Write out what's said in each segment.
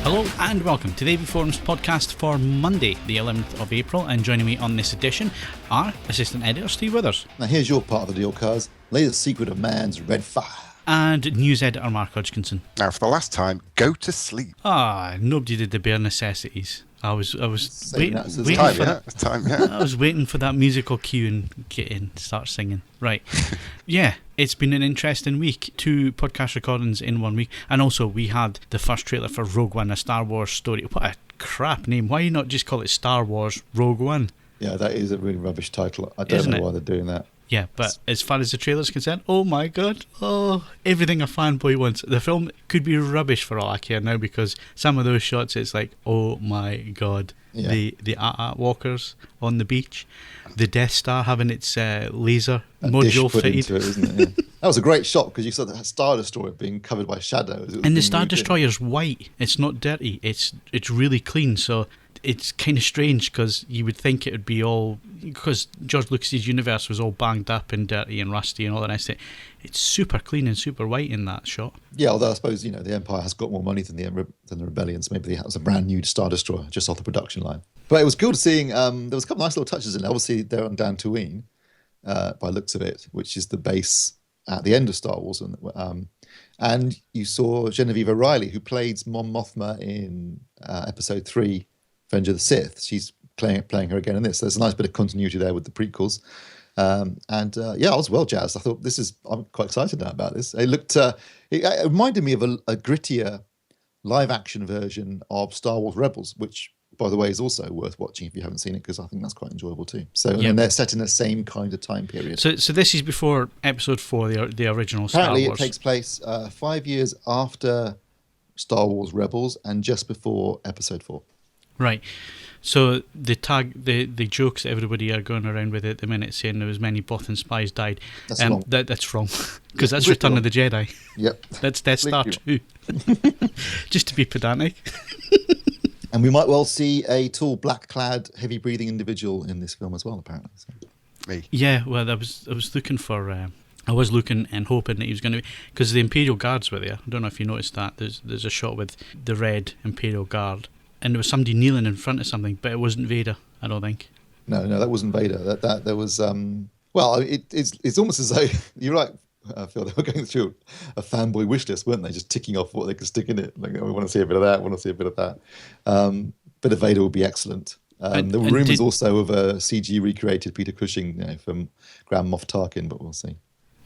Hello and welcome to the AVForums podcast for Monday, the 11th of April, and joining me on this edition are Assistant Editor Steve Withers. Now here's your part of the deal, cuz. Latest secret of man's red fire. And News Editor Mark Hodgkinson. Now for the last time, go to sleep. Nobody did the bare necessities. I was waiting for time, yeah. I was waiting for that musical cue and get in, start singing. Right. Yeah, it's been an interesting week. 2 podcast recordings in 1 week. And also we had the first trailer for Rogue One, a Star Wars story. What a crap name. Why not just call it Star Wars Rogue One? Yeah, that is a really rubbish title. I don't know why they're doing that. Yeah, but as far as the trailer's concerned, oh my god, everything a fanboy wants. The film could be rubbish for all I care now, because some of those shots, it's like, oh my god. Yeah. The AT-AT walkers on the beach, the Death Star having its laser module fitted into it, isn't it? Yeah. That was a great shot, because you saw the Star Destroyer being covered by shadows. And the Star Destroyer's white. It's not dirty. It's really clean. So it's kind of strange, because you would think it would be all, because George Lucas's universe was all banged up and dirty and rusty and all the rest of it. It's super clean and super white in that shot. Yeah, although I suppose, the Empire has got more money than the Rebellions. Maybe that was a brand new Star Destroyer just off the production line. But it was cool seeing, there was a couple of nice little touches in it. Obviously, they're on Dantooine, by looks of it, which is the base at the end of Star Wars. And you saw Genevieve O'Reilly, who played Mon Mothma in Episode 3, Revenge of the Sith. She's playing her again in this. So there's a nice bit of continuity there with the prequels. I was well jazzed. I thought I'm quite excited now about this. It looked, it reminded me of a grittier live action version of Star Wars Rebels, which, by the way, is also worth watching if you haven't seen it, because I think that's quite enjoyable too. So, and they're set in the same kind of time period. So this is before Episode 4, the original Star Wars. Apparently, it takes place 5 years after Star Wars Rebels and just before Episode 4. Right. So the jokes that everybody are going around with at the minute, saying there was many Bothan spies died. That's wrong. That's wrong, because that's Return of the Jedi. Yep. That's Death Star 2. Just to be pedantic. And we might well see a tall, black-clad, heavy-breathing individual in this film as well, apparently. So. Me. Yeah, well, I was looking for. I was looking and hoping that he was going to be, because the Imperial Guards were there. I don't know if you noticed that. There's a shot with the red Imperial Guard. And there was somebody kneeling in front of something, but it wasn't Vader, I don't think. No, that wasn't Vader. That there was. It's almost as though you're right, Phil. They were going through a fanboy wish list, weren't they? Just ticking off what they could stick in it. Like, we want to see a bit of that. Want to see a bit of that. Bit of Vader would be excellent. There were rumours also of a CG recreated Peter Cushing from Grand Moff Tarkin, but we'll see.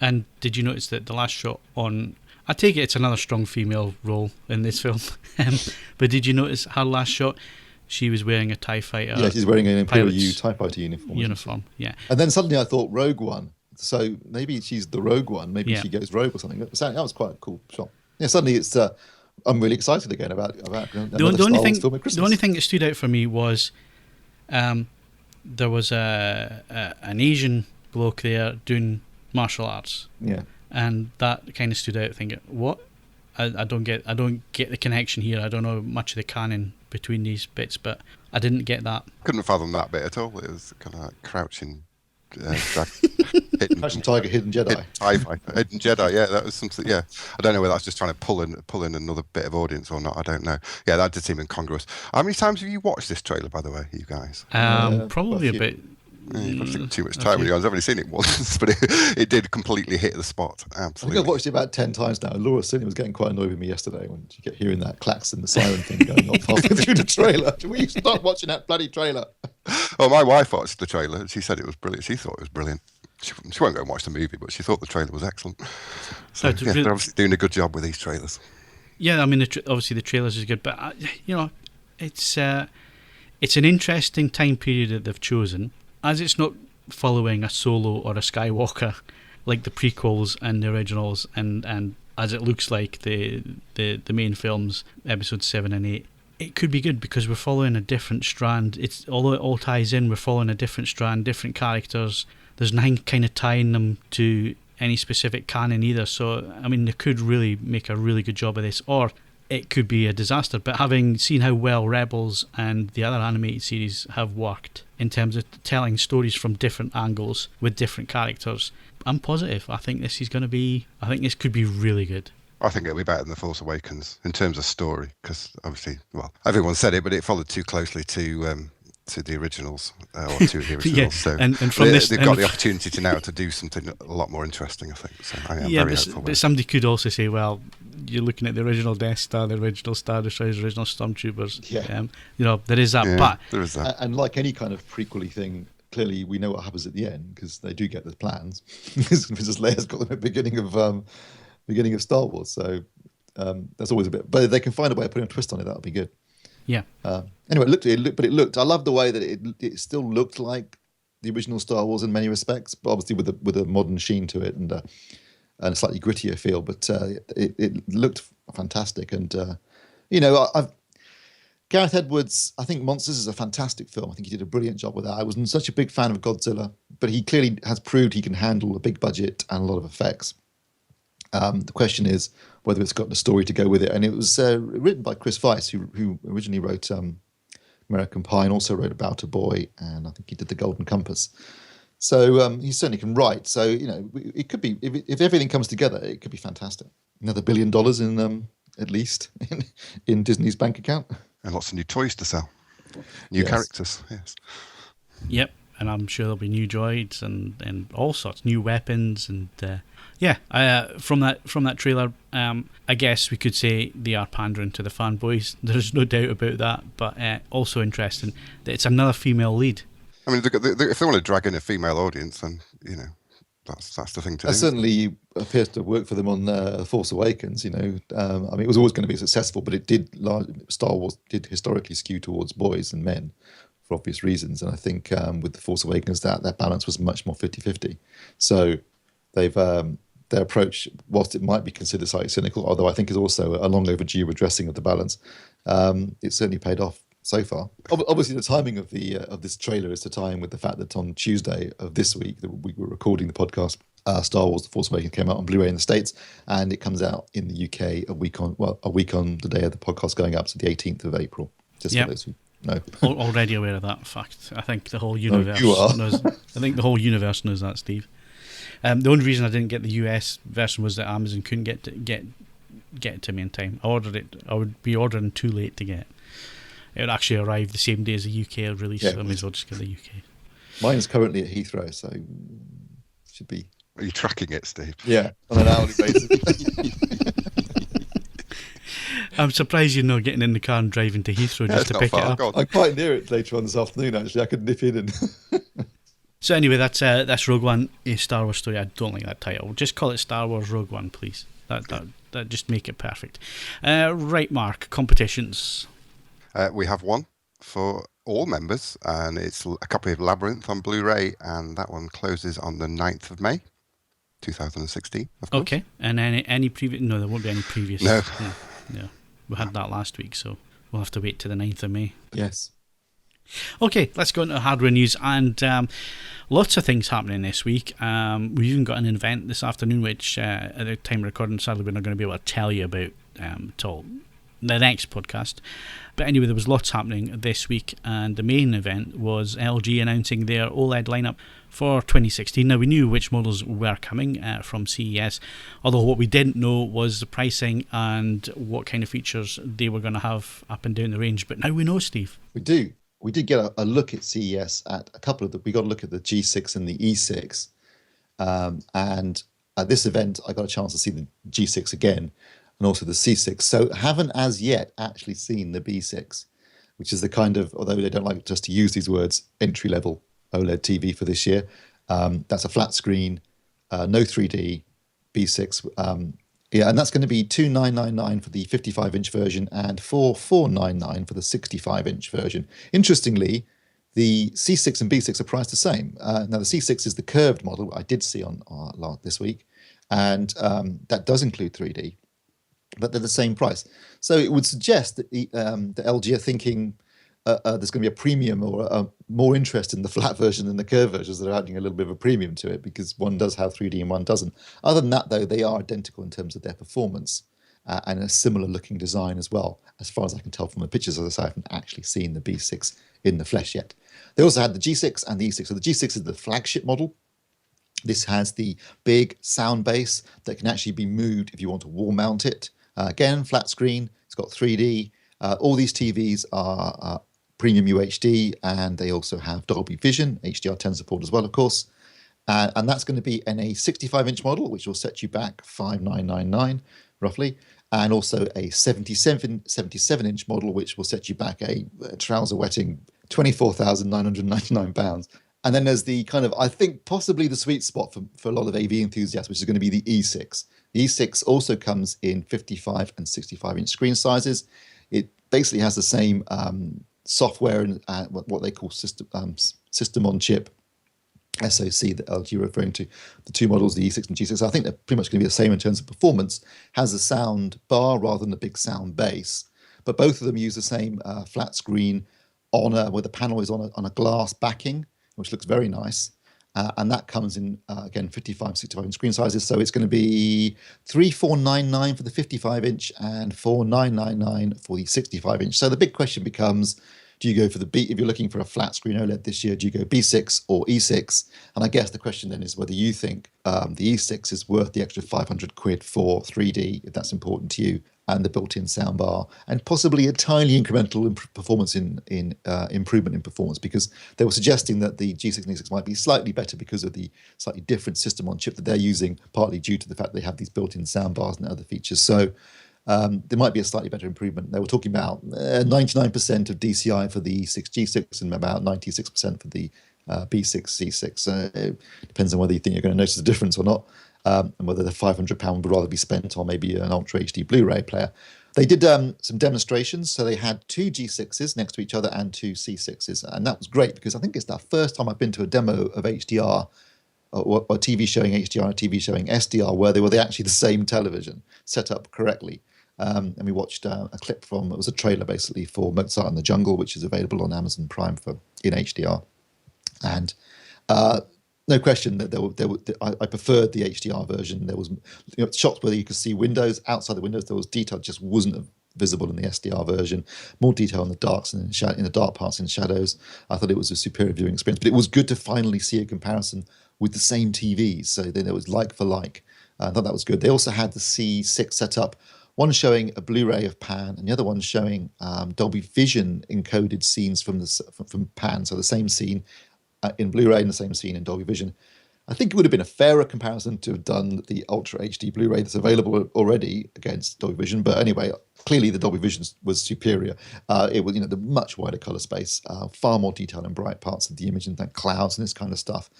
And did you notice that the last shot on? I take it it's another strong female role in this film. But did you notice her last shot? She was wearing a TIE fighter. Yeah, she's wearing an Imperial U TIE fighter uniform. Yeah. And then suddenly I thought Rogue One. So maybe she's the Rogue One. Maybe she goes rogue or something. That was quite a cool shot. Yeah, suddenly it's. I'm really excited again about another Star Wars film at Christmas. The only thing that stood out for me was there was an Asian bloke there doing martial arts. Yeah. And that kind of stood out, thinking, what? I don't get the connection here. I don't know much of the canon between these bits, but I didn't get that. Couldn't fathom that bit at all. It was kind of like crouching Crouching Tiger, Hidden Jedi. Hidden Jedi, yeah, that was something. Yeah, I don't know whether that's just trying to pull in another bit of audience or not. I don't know. Yeah, that did seem incongruous. How many times have you watched this trailer, by the way, you guys? Probably a bit. Yeah, you've probably got too much time with you guys. I've only seen it once, but it did completely hit the spot. Absolutely. I think I've watched it about 10 times now. Laura Sidney was getting quite annoyed with me yesterday when she kept hearing that klaxon, the siren thing going off halfway through the trailer. Will you stop watching that bloody trailer? Oh, my wife watched the trailer and she said it was brilliant. She thought it was brilliant. She won't go and watch the movie, but she thought the trailer was excellent. So they're obviously doing a good job with these trailers. Yeah, I mean, obviously the trailers is good, but it's an interesting time period that they've chosen, as it's not following a Solo or a Skywalker like the prequels and the originals, and as it looks like the main films, episodes 7 and 8. It could be good because we're following a different strand. Although it all ties in, we're following a different strand, different characters. There's nothing kind of tying them to any specific canon either. So, I mean, they could really make a really good job of this, or it could be a disaster. But having seen how well Rebels and the other animated series have worked in terms of telling stories from different angles with different characters, I'm positive. I think this could be really good. I think it'll be better than The Force Awakens in terms of story, because obviously, well, everyone said it, but it followed too closely to the originals, or two of the originals. Yeah, so and from this, they've got the opportunity to now to do something a lot more interesting, I think. So I am very hopeful. But somebody could also say, well, you're looking at the original Death Star, the original Star Destroyers, the original Stormtroopers. Yeah. There is that. Yeah, but there is that. And like any kind of prequely thing, clearly we know what happens at the end because they do get the plans. Because Leia's got them at the beginning of Star Wars. So that's always a bit. But if they can find a way of putting a twist on it, that'll be good. Yeah. Anyway, it looked. I love the way that it still looked like the original Star Wars in many respects, but obviously with a modern sheen to it and a slightly grittier feel. But it looked fantastic, and Gareth Edwards. I think Monsters is a fantastic film. I think he did a brilliant job with that. I wasn't such a big fan of Godzilla, but he clearly has proved he can handle a big budget and a lot of effects. The question is whether it's got the story to go with it. And it was written by Chris Weiss, who originally wrote American Pie and also wrote About a Boy, and I think he did The Golden Compass. So he certainly can write. So, it could be, if everything comes together, it could be fantastic. Another $1 billion in, at least, in Disney's bank account. And lots of new toys to sell. New characters, yes. Yep, and I'm sure there'll be new droids and all sorts, new weapons and... from that trailer, I guess we could say they are pandering to the fanboys. There's no doubt about that. But also interesting that it's another female lead. I mean, if they want to drag in a female audience, then that's the thing to do. That certainly appears to work for them on Force Awakens. I mean, it was always going to be successful, but Star Wars did historically skew towards boys and men for obvious reasons. And I think with the Force Awakens, that balance was much more 50-50. So they've their approach, whilst it might be considered slightly cynical, although I think is also a long overdue redressing of the balance, it certainly paid off so far. Obviously, the timing of this trailer is to tie in with the fact that on Tuesday of this week, that we were recording the podcast, Star Wars: The Force Awakens came out on Blu-ray in the States, and it comes out in the UK a week on the day of the podcast going up, so the 18th of April. Just for those who know. Already aware of that fact. I think the whole universe knows. I think the whole universe knows that, Steve. The only reason I didn't get the US version was that Amazon couldn't get it to me in time. I ordered it. I would be ordering too late to get it. It would actually arrive the same day as the UK release, so I may as well just get the UK. Mine's currently at Heathrow, so should be. Are you tracking it, Steve? Yeah, on an hourly basis. I'm surprised you're not getting in the car and driving to Heathrow just to pick it up. I'm quite near it later on this afternoon, actually. I could nip in and... So anyway, that's Rogue One, a Star Wars story. I don't like that title. Just call it Star Wars Rogue One, please. That just make it perfect. Right, Mark, competitions. We have one for all members, and it's a copy of Labyrinth on Blu-ray, and that one closes on the 9th of May, 2016, of course. Okay, and any previous... No, there won't be any previous... No. Yeah. We had that last week, so we'll have to wait to the 9th of May. Yes. Okay, let's go into hardware news, and lots of things happening this week. We've even got an event this afternoon, which at the time of recording, sadly, we're not going to be able to tell you about till the next podcast. But anyway, there was lots happening this week, and the main event was LG announcing their OLED lineup for 2016. Now, we knew which models were coming from CES, although what we didn't know was the pricing and what kind of features they were going to have up and down the range. But now we know, Steve. We do. We did get a look at CES at a couple of we got a look at the G6 and the E6. And at this event, I got a chance to see the G6 again and also the C6. So haven't as yet actually seen the B6, which is the kind of, although they don't like just to use these words, entry-level OLED TV for this year. That's a flat screen, no 3D, B6. And that's going to be $2,999 for the 55-inch version and $4,499 for the 65-inch version. Interestingly, the C6 and B6 are priced the same. Now, the C6 is the curved model I did see on this week, and that does include 3D, but they're the same price. So it would suggest that the LG are thinking there's going to be a premium or more interest in the flat version than the curved versions. They're adding a little bit of a premium to it because one does have 3D and one doesn't. Other than that, though, they are identical in terms of their performance and a similar looking design as well, as far as I can tell from the pictures. As I say, I haven't actually seen the B6 in the flesh yet. They also had the G6 and the E6. So the G6 is the flagship model. This has the big sound base that can actually be moved if you want to wall mount it. Again, flat screen, it's got 3D. All these TVs are premium UHD, and they also have Dolby Vision, HDR10 support as well, of course. And that's going to be in a 65-inch model, which will set you back $5,999 roughly, and also a 77-inch model, which will set you back a trouser-wetting £24,999. And then there's the kind of, I think, possibly the sweet spot for a lot of AV enthusiasts, which is going to be the E6. The E6 also comes in 55 and 65-inch screen sizes. It basically has the same software and what they call system on chip, SoC, that LG are referring to, the two models, the E6 and G6. I think they're pretty much going to be the same in terms of performance. Has a sound bar rather than a big sound base, but both of them use the same flat screen where the panel is on a glass backing, which looks very nice. And that comes in, again, 55, 65-inch screen sizes. So it's going to be $3,499 for the 55-inch and $4,999 for the 65-inch. So the big question becomes, do you go for if you're looking for a flat screen OLED this year, do you go B6 or E6? And I guess the question then is whether you think the E6 is worth the extra 500 quid for 3D, if that's important to you, and the built-in soundbar, and possibly a tiny incremental improvement in performance, because they were suggesting that the G6 and E6 might be slightly better because of the slightly different system on chip that they're using, partly due to the fact they have these built-in soundbars and other features. So there might be a slightly better improvement. They were talking about 99% of DCI for the E6 G6 and about 96% for the B6 C6. It depends on whether you think you're going to notice a difference or not. And whether the £500 would rather be spent on maybe an Ultra HD Blu-ray player. They did some demonstrations, so they had two G6s next to each other and two C6s, and that was great because I think it's the first time I've been to a demo of HDR or a TV showing HDR and a TV showing SDR where they were actually the same television set up correctly. And we watched a clip from, it was a trailer basically for Mozart in the Jungle, which is available on Amazon Prime in HDR. And no question that I preferred the HDR version. There was shots where you could see windows. Outside the windows, there was detail just wasn't visible in the SDR version. More detail in the darks and in the dark parts and shadows. I thought it was a superior viewing experience. But it was good to finally see a comparison with the same TVs. So then it was like for like. I thought that was good. They also had the C6 set up. One showing a Blu-ray of Pan, and the other one showing Dolby Vision encoded scenes from Pan. So the same scene in Blu-ray and the same scene in Dolby Vision. I think it would have been a fairer comparison to have done the Ultra HD Blu-ray that's available already against Dolby Vision. But anyway, clearly the Dolby Vision was superior. It was, the much wider color space, far more detail in bright parts of the image and clouds and this kind of stuff.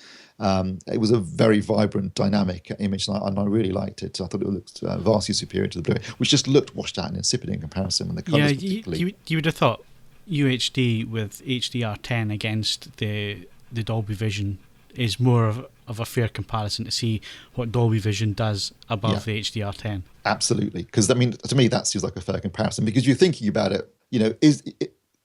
It was a very vibrant, dynamic image, and I really liked it. I thought it looked vastly superior to the Blu-ray, which just looked washed out and insipid in comparison. When the colors you would have thought UHD with HDR10 against the Dolby Vision is more of a fair comparison to see what Dolby Vision does above the HDR10. Absolutely, because to me that seems like a fair comparison, because you're thinking about it,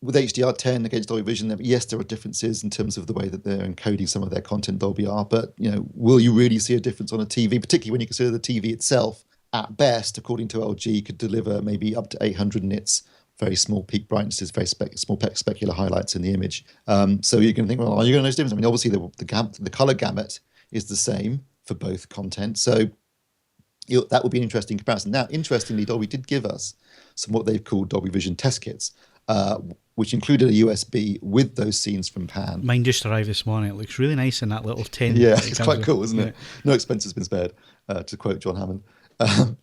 with HDR10 against Dolby Vision, yes, there are differences in terms of the way that they're encoding some of their content Dolby R, but will you really see a difference on a TV, particularly when you consider the TV itself, at best, according to LG, could deliver maybe up to 800 nits, very small peak brightnesses, very small specular highlights in the image. So you can think, well, are you going to notice a difference? Obviously the color gamut is the same for both content. So that would be an interesting comparison. Now, interestingly, Dolby did give us some what they've called Dolby Vision test kits, which included a USB with those scenes from Pan. Mine just arrived this morning. It looks really nice in that little tin. Yeah, it's quite cool, isn't it? No expense has been spared, to quote John Hammond.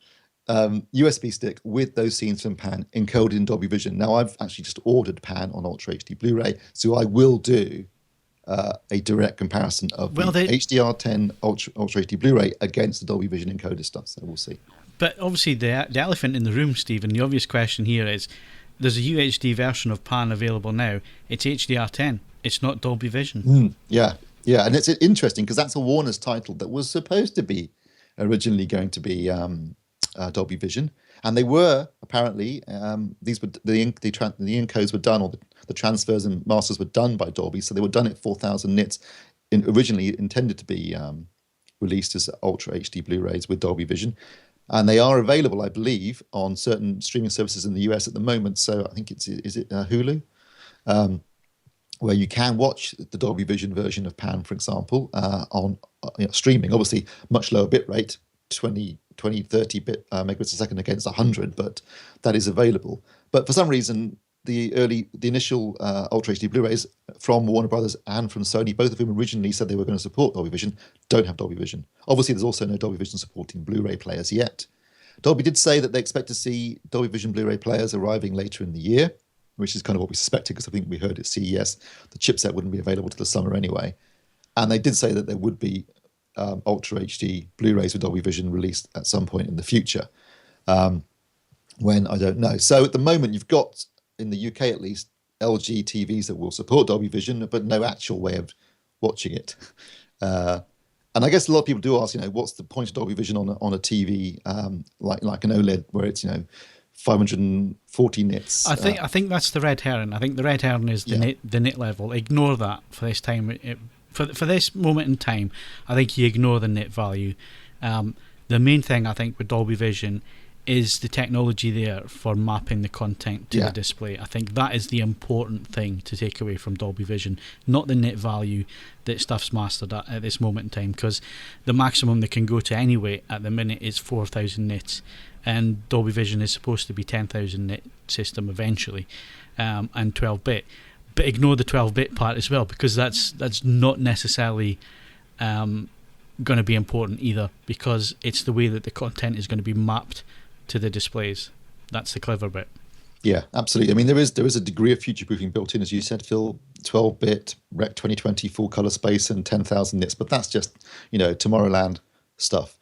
USB stick with those scenes from Pan encoded in Dolby Vision. Now, I've actually just ordered Pan on Ultra HD Blu-ray, so I will do a direct comparison of the HDR10 Ultra HD Blu-ray against the Dolby Vision encoder stuff, so we'll see. But obviously the elephant in the room, Stephen, the obvious question here is, there's a UHD version of Pan available now. It's HDR10. It's not Dolby Vision. Yeah, and it's interesting because that's a Warner's title that was supposed to be originally going to be Dolby Vision, and they were apparently these were the encodes were done, or the transfers and masters were done by Dolby, so they were done at 4,000 nits. Originally intended to be released as Ultra HD Blu-rays with Dolby Vision, and they are available, I believe, on certain streaming services in the US at the moment. So I think is it Hulu. where you can watch the Dolby Vision version of Pan, for example, on streaming. Obviously, much lower bit rate, 20, 30 megabits a second against 100, but that is available. But for some reason, the initial Ultra HD Blu-rays from Warner Brothers and from Sony, both of whom originally said they were going to support Dolby Vision, don't have Dolby Vision. Obviously, there's also no Dolby Vision supporting Blu-ray players yet. Dolby did say that they expect to see Dolby Vision Blu-ray players arriving later in the year, which is kind of what we suspected, because I think we heard at CES the chipset wouldn't be available till the summer anyway. And they did say that there would be Ultra HD Blu-rays with Dolby Vision released at some point in the future. When, I don't know. So at the moment, you've got, in the UK at least, LG TVs that will support Dolby Vision, but no actual way of watching it. And I guess a lot of people do ask, what's the point of Dolby Vision on a TV like an OLED, where it's 540 nits? I think that's the red herring. I think the red herring is the nit level. Ignore that for this time. For this moment in time, I think you ignore the nit value. The main thing I think with Dolby Vision is the technology there for mapping the content to the display. I think that is the important thing to take away from Dolby Vision, not the nit value that stuff's mastered at this moment in time, because the maximum they can go to anyway at the minute is 4,000 nits, and Dolby Vision is supposed to be 10,000 nit system eventually, and 12-bit. But ignore the 12-bit part as well, because that's not necessarily going to be important either, because it's the way that the content is going to be mapped to the displays. That's the clever bit. Yeah, absolutely. I mean, there is a degree of future-proofing built in, as you said, Phil. 12-bit, Rec 2020, full color space, and 10,000 nits. But that's just, Tomorrowland stuff.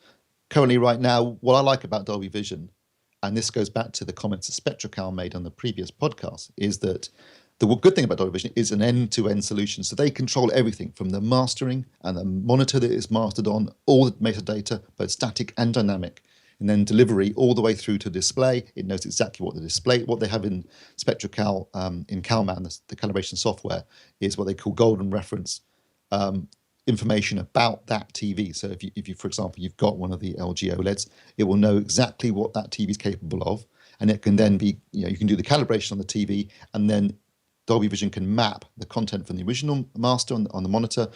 Currently, right now, what I like about Dolby Vision, and this goes back to the comments that SpectraCal made on the previous podcast, is that the good thing about Dolby Vision is an end-to-end solution. So they control everything from the mastering and the monitor that it's mastered on, all the metadata, both static and dynamic, and then delivery all the way through to display. It knows exactly what they have in SpectraCal, in Calman, the calibration software, is what they call golden reference information about that TV. So if you, for example, you've got one of the LG OLEDs, it will know exactly what that TV is capable of, and it can then be, you can do the calibration on the TV, and then Dolby Vision can map the content from the original master on the monitor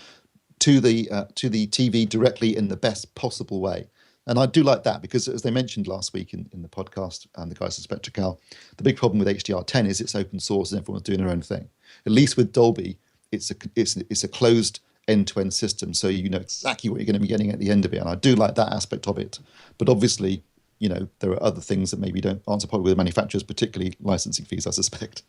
to the TV directly in the best possible way. And I do like that, because as they mentioned last week in the podcast, and the guys at SpectraCal, the big problem with HDR10 is it's open source and everyone's doing their own thing. At least with Dolby, it's a closed end-to-end system, so you know exactly what you're going to be getting at the end of it. And I do like that aspect of it. But obviously, there are other things that maybe aren't so popular with the manufacturers, particularly licensing fees, I suspect.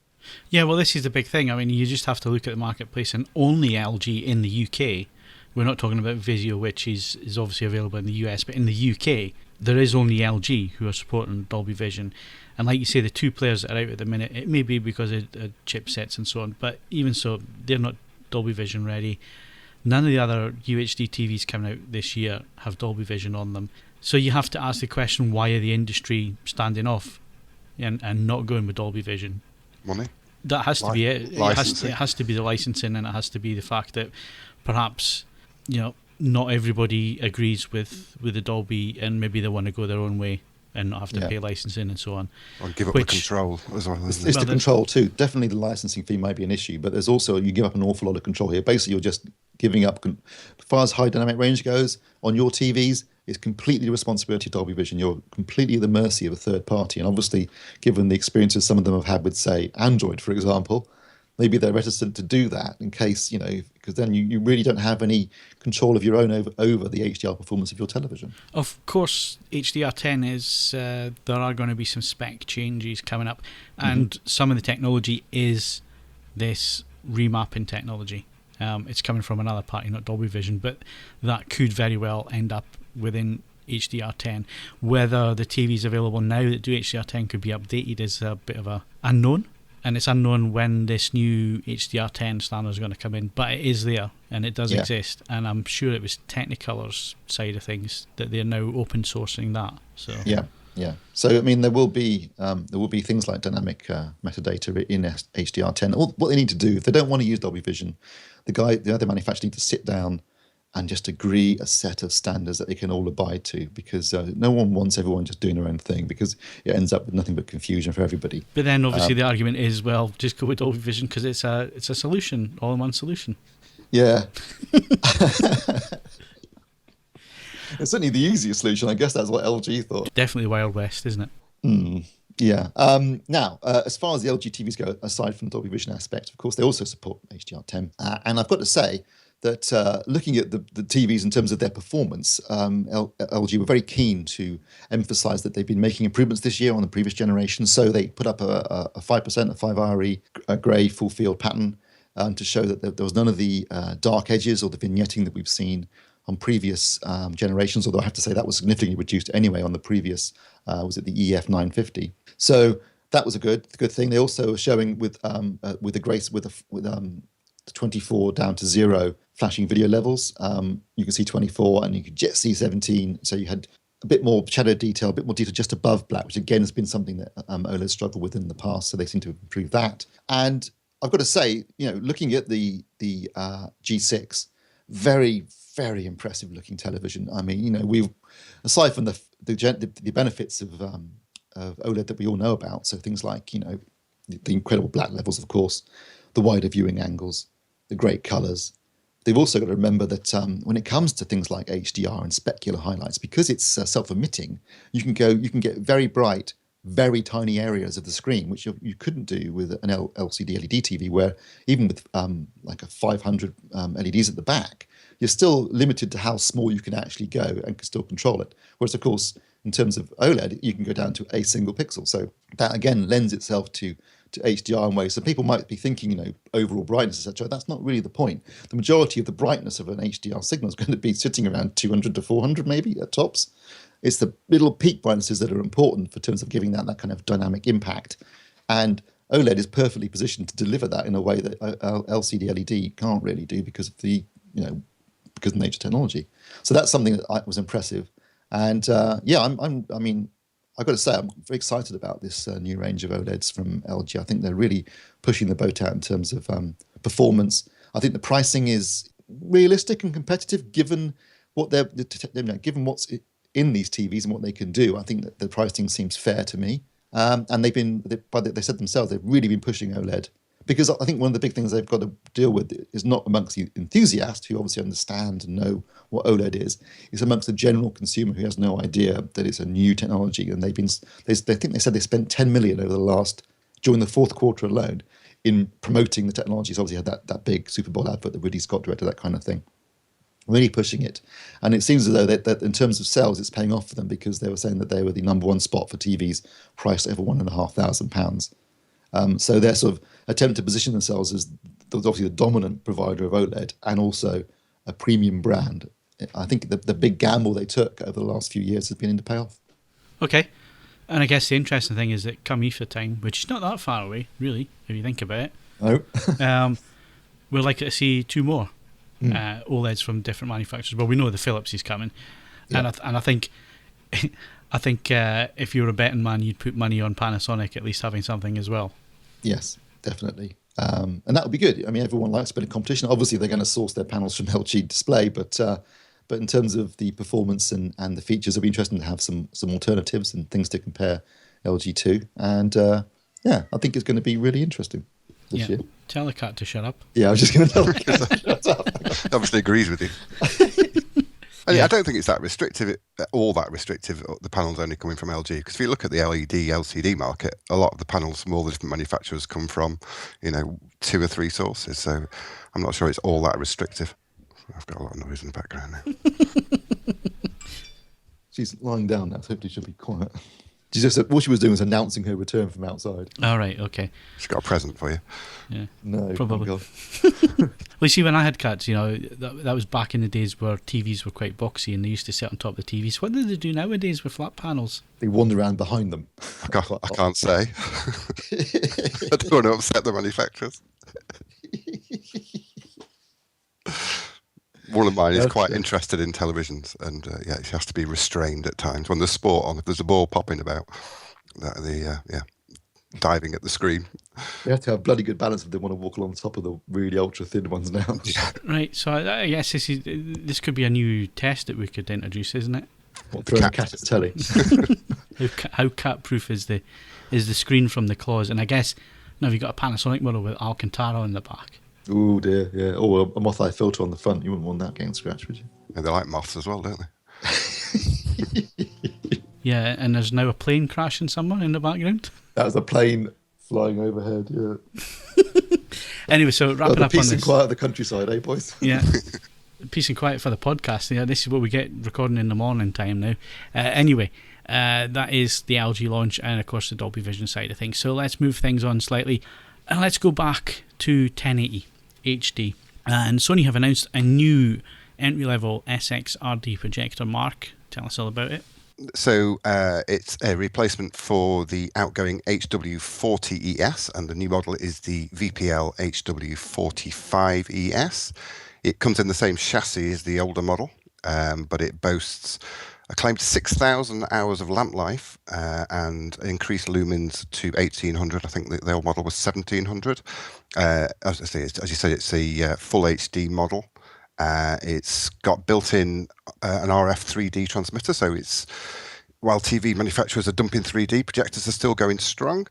Yeah, well, this is the big thing. I mean, you just have to look at the marketplace, and only LG in the UK. We're not talking about Vizio, which is obviously available in the US, but in the UK, there is only LG who are supporting Dolby Vision. And like you say, the two players that are out at the minute, it may be because of chipsets and so on, but even so, they're not Dolby Vision ready. None of the other UHD TVs coming out this year have Dolby Vision on them. So you have to ask the question, why are the industry standing off and not going with Dolby Vision? Money? That has to be it. Licensing. It has to be the licensing, and it has to be the fact that perhaps not everybody agrees with the Dolby, and maybe they want to go their own way and not have to pay licensing and so on. Or give up the control as well. It's the control too. Definitely the licensing fee might be an issue, but there's also, you give up an awful lot of control here. Basically, you're just giving up, as far as high dynamic range goes, on your TVs, it's completely the responsibility of Dolby Vision. You're completely at the mercy of a third party. And obviously, given the experiences some of them have had with, say, Android, for example, maybe they're reticent to do that in case, because then you really don't have any control of your own over the HDR performance of your television. Of course, HDR10 is, there are going to be some spec changes coming up, and some of the technology is this remapping technology. It's coming from another party, not Dolby Vision, but that could very well end up within HDR10. Whether the TVs available now that do HDR10 could be updated is a bit of a unknown. And it's unknown when this new HDR10 standard is going to come in, but it is there and it does exist. And I'm sure it was Technicolor's side of things that they're now open sourcing that. So yeah. So I mean, there will be things like dynamic metadata in HDR10. What they need to do, if they don't want to use Dolby Vision, the other manufacturers need to sit down and just agree a set of standards that they can all abide to, because no one wants everyone just doing their own thing, because it ends up with nothing but confusion for everybody. But then obviously the argument is, well, just go with Dolby Vision because it's a solution, all-in-one solution. Yeah. It's certainly the easiest solution. I guess that's what LG thought. Definitely Wild West, isn't it? Yeah. Now, as far as the LG TVs go, aside from the Dolby Vision aspect, of course, they also support HDR10. And I've got to say that looking at the TVs in terms of their performance, LG were very keen to emphasize that they've been making improvements this year on the previous generation. So they put up a 5%, a 5RE grey full field pattern to show that there was none of the dark edges or the vignetting that we've seen on previous generations, although I have to say that was significantly reduced anyway on the previous, was it the EF 950? So that was a good thing. They also were showing with the 24 down to 0 flashing video levels. You can see 24 and you could just see 17. So you had a bit more shadow detail, a bit more detail just above black, which again has been something that OLED struggled with in the past. So they seem to have improved that. And I've got to say, looking at the G6, very, very impressive looking television. I mean, we've, aside from the benefits of OLED that we all know about, so things like, the incredible black levels, of course, the wider viewing angles, the great colors. They've also got to remember that when it comes to things like HDR and specular highlights, because it's self-emitting, you can get very bright, very tiny areas of the screen, which you couldn't do with an LCD LED TV, where even with like a 500 LEDs at the back, you're still limited to how small you can actually go and can still control it. Whereas, of course, in terms of OLED, you can go down to a single pixel. So that, again, lends itself to HDR in ways. So people might be thinking, overall brightness, etc. That's not really the point. The majority of the brightness of an HDR signal is going to be sitting around 200 to 400 maybe at tops. It's the little peak brightnesses that are important for terms of giving that kind of dynamic impact. And OLED is perfectly positioned to deliver that in a way that LCD LED can't really do because of the, because of nature technology. So that's something that was impressive. And I've got to say, I'm very excited about this new range of OLEDs from LG. I think they're really pushing the boat out in terms of performance. I think the pricing is realistic and competitive given what given what's in these TVs and what they can do. I think that the pricing seems fair to me. And they said themselves, they've really been pushing OLED, because I think one of the big things they've got to deal with is not amongst the enthusiasts who obviously understand and know what OLED is. It's amongst the general consumer who has no idea that it's a new technology. And they think they said they spent 10 million during the fourth quarter alone in promoting the technology. So obviously had that big Super Bowl advert that Ridley Scott directed, that kind of thing. Really pushing it. And it seems as though that in terms of sales, it's paying off for them, because they were saying that they were the number one spot for TVs priced over £1,500. So they're sort of attempt to position themselves as obviously the dominant provider of OLED and also a premium brand. I think the big gamble they took over the last few years has been to pay off. Okay. And I guess the interesting thing is that come IFA time, which is not that far away, really, if you think about it, No. we're likely to see two more OLEDs from different manufacturers. Well, we know the Philips is coming. Yeah. And I think if you're a betting man, you'd put money on Panasonic at least having something as well. Yes, definitely. And that would be good. I mean, everyone likes a bit of competition. Obviously, they're going to source their panels from LG Display, but in terms of the performance and the features, it'll be interesting to have some alternatives and things to compare LG to. And I think it's going to be really interesting this year. Tell the cat to shut up. Yeah, I was just going to tell the cat to shut up. Obviously agrees with you. I don't think it's that restrictive, the panels only coming from LG. Because if you look at the LED, LCD market, a lot of the panels from all the different manufacturers come from, 2 or 3 sources. So I'm not sure it's all that restrictive. I've got a lot of noise in the background now. She's lying down now, so hopefully she'll be quiet. What she was doing was announcing her return from outside. All right, okay. She's got a present for you. Yeah, no, probably. Well, you see, when I had cats, that was back in the days where TVs were quite boxy and they used to sit on top of the TVs. What do they do nowadays with flat panels? They wander around behind them. I can't say. I don't want to upset the manufacturers. One of mine is quite interested in televisions, and she has to be restrained at times when there's sport on. If there's a ball popping about, diving at the screen. They have to have bloody good balance if they want to walk along the top of the really ultra thin ones now. Yeah. Right, so I guess this could be a new test that we could introduce, isn't it? What, throwing a cat at the telly? How cat proof is the screen from the claws? And I guess now you've got a Panasonic model with Alcantara in the back. Oh dear, yeah. Or a moth eye filter on the front. You wouldn't want that getting scratched, would you? And they like moths as well, don't they? Yeah, and there's now a plane crashing somewhere in the background. That was a plane flying overhead, yeah. Anyway, so wrapping the up on peace this. and quiet of the countryside, eh, boys? Yeah. Peace and quiet for the podcast. Yeah, this is what we get recording in the morning time now. Anyway, that is the LG launch and, of course, the Dolby Vision side of things. So let's move things on slightly. And let's go back to 1080 HD. And Sony have announced a new entry-level SXRD projector. Mark, tell us all about it. So it's a replacement for the outgoing HW40ES, and the new model is the VPL HW45ES. It comes in the same chassis as the older model, but it boasts a claimed 6,000 hours of lamp life and increased lumens to 1,800. I think the old model was 1,700. As you said, it's a full HD model. It's got built-in an RF 3D transmitter, so while TV manufacturers are dumping 3D, projectors are still going strong.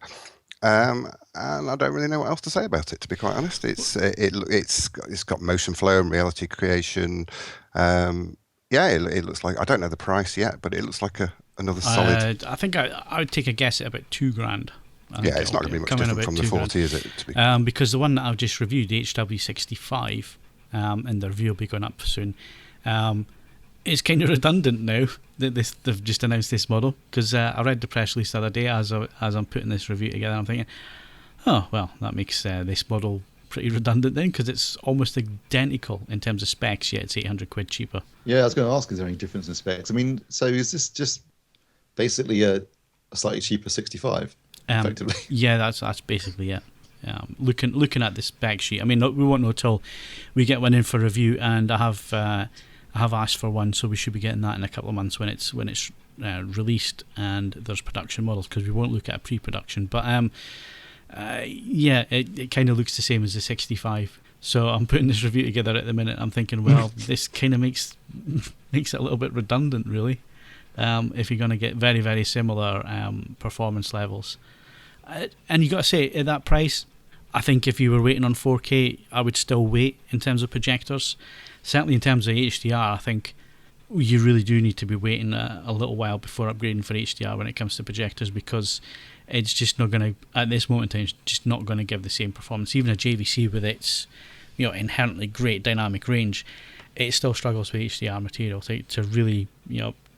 And I don't really know what else to say about it, to be quite honest. It's got motion flow and reality creation. It looks like, I don't know the price yet, but it looks like another solid. I think I would take a guess at about $2,000. Yeah, it's not going to be much different from the 40, is it? Because the one that I've just reviewed, the HW65, and the review will be going up soon. It's kind of redundant now that they've just announced this model, because I read the press release the other day as I'm putting this review together. I'm thinking, oh well, that makes this model pretty redundant then, because it's almost identical in terms of specs, yet it's £800 cheaper. Yeah, I was going to ask, is there any difference in specs? I mean, so is this just basically a slightly cheaper 65, effectively? Yeah, that's basically it. Looking at the spec sheet, I mean, we won't know till we get one in for review, and I have asked for one, so we should be getting that in a couple of months when it's released and there's production models, because we won't look at a pre-production. But it kind of looks the same as the 65. So I'm putting this review together at the minute. I'm thinking, well, this kind of makes it a little bit redundant, really. If you're going to get very, very similar performance levels. And you got to say, at that price, I think if you were waiting on 4K, I would still wait in terms of projectors. Certainly in terms of HDR, I think you really do need to be waiting a little while before upgrading for HDR when it comes to projectors, because it's just not going to, at this moment in time, it's just not going to give the same performance. Even a JVC with its inherently great dynamic range, it still struggles with HDR material to really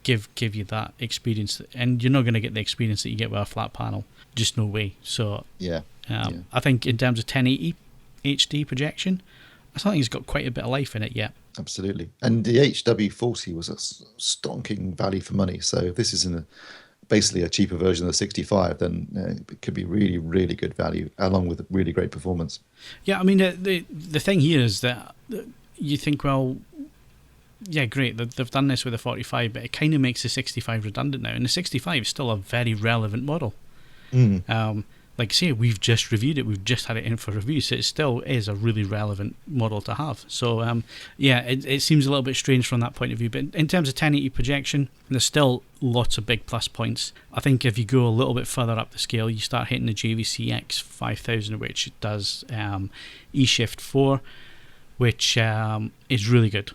give you that experience, and you're not going to get the experience that you get with a flat panel. Just no way. So I think in terms of 1080 HD projection, I don't think it's got quite a bit of life in it yet. Absolutely. And the HW40 was a stonking value for money. So if this is basically a cheaper version of the 65, then it could be really, really good value, along with really great performance. Yeah, I mean, the thing here is that you think, well, yeah, great, they've done this with the 45, but it kind of makes the 65 redundant now. And the 65 is still a very relevant model. Like I say, we've just reviewed it, we've just had it in for review, so it still is a really relevant model to have. So it seems a little bit strange from that point of view, but in terms of 1080 projection, there's still lots of big plus points. I think if you go a little bit further up the scale, you start hitting the JVC X5000, which does eShift 4, which is really good,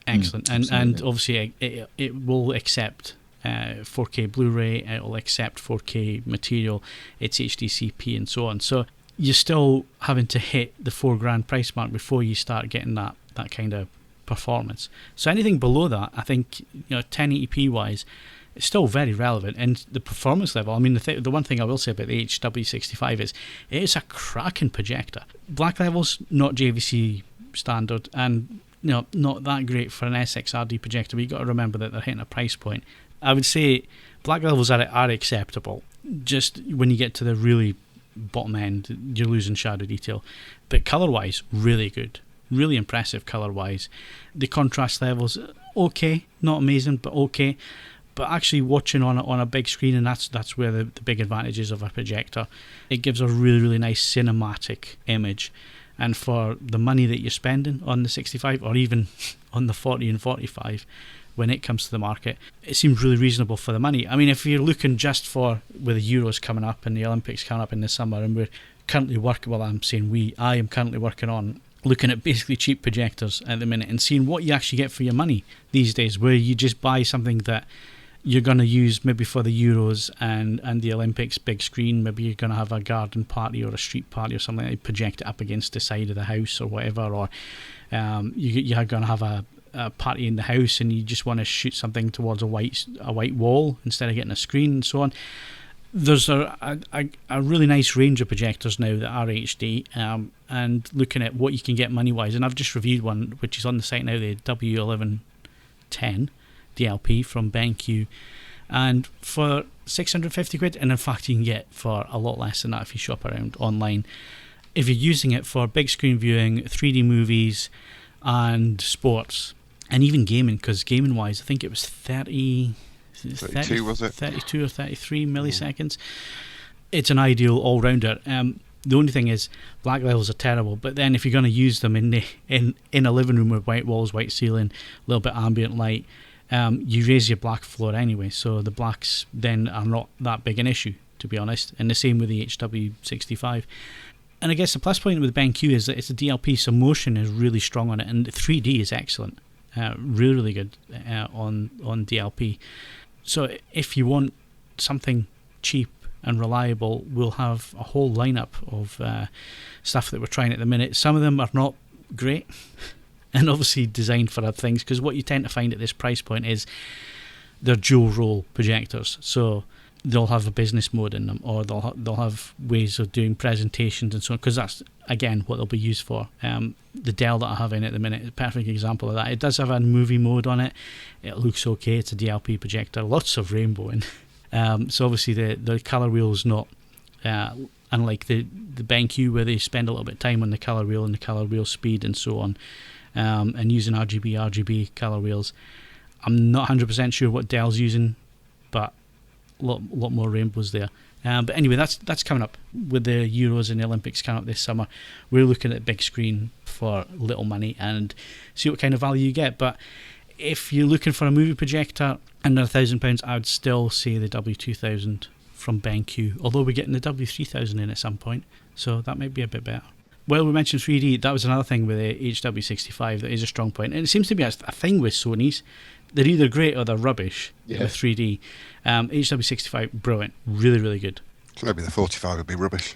excellent, and obviously it will accept 4K Blu-ray, it will accept 4K material, it's HDCP and so on. So you're still having to hit the $4,000 price mark before you start getting that kind of performance. So anything below that, I think 1080p wise, it's still very relevant. And the performance level, I mean, the one thing I will say about the HW65 is it is a cracking projector. Black level's not JVC standard, and not that great for an SXRD projector, but you've got to remember that they're hitting a price point. I would say black levels are acceptable. Just when you get to the really bottom end, you're losing shadow detail. But colour-wise, really good. Really impressive colour-wise. The contrast levels, okay. Not amazing, but okay. But actually watching on a big screen, and that's where the big advantage is of a projector. It gives a really, really nice cinematic image. And for the money that you're spending on the 65, or even on the 40 and 45, when it comes to the market, it seems really reasonable for the money. I mean, if you're looking just for, with the Euros coming up and the Olympics coming up in the summer, and we're currently working, well, I am currently working on looking at basically cheap projectors at the minute and seeing what you actually get for your money these days, where you just buy something that you're going to use maybe for the Euros and the Olympics big screen. Maybe you're going to have a garden party or a street party or something like that. You project it up against the side of the house or whatever, or you're going to have a party in the house and you just want to shoot something towards a white wall instead of getting a screen and so on. There's a really nice range of projectors now that are HD, and looking at what you can get money wise, and I've just reviewed one which is on the site now, the W1110 DLP from BenQ, and for 650 quid, and in fact you can get for a lot less than that if you shop around online, if you're using it for big screen viewing, 3D movies and sports, and even gaming, because gaming wise I think it was 32 was it? 32 or 33 milliseconds. It's an ideal all-rounder. The only thing is black levels are terrible, but then if you're going to use them in a living room with white walls, white ceiling, a little bit ambient light, you raise your black floor anyway, so the blacks then are not that big an issue, to be honest, and the same with the HW65. And I guess the plus point with BenQ is that it's a DLP, so motion is really strong on it, and 3D is excellent, really, really good on DLP. So if you want something cheap and reliable, we'll have a whole lineup of stuff that we're trying at the minute. Some of them are not great, and obviously designed for other things, because what you tend to find at this price point is they're dual role projectors, so they'll have a business mode in them, or they'll have ways of doing presentations and so on, because that's again what they'll be used for. The Dell that I have in at the minute is a perfect example of that. It does have a movie mode on it. It looks okay. It's a DLP projector, lots of rainbow in. So obviously the colour wheel is not unlike the BenQ, where they spend a little bit of time on the colour wheel and the colour wheel speed and so on, and using RGB colour wheels. I'm not 100% sure what Dell's using, but a lot more rainbows there. But anyway, that's coming up with the Euros and the Olympics coming up this summer. We're looking at big screen for little money and see what kind of value you get. But if you're looking for a movie projector under £1,000, I would still say the W2000 from BenQ, although we're getting the W3000 in at some point, so that might be a bit better. Well, we mentioned 3D. That was another thing with the HW65 that is a strong point, and it seems to be a thing with Sonys. They're either great or they're rubbish with 3D. HW65, brilliant, really, really good. So maybe the 45 would be rubbish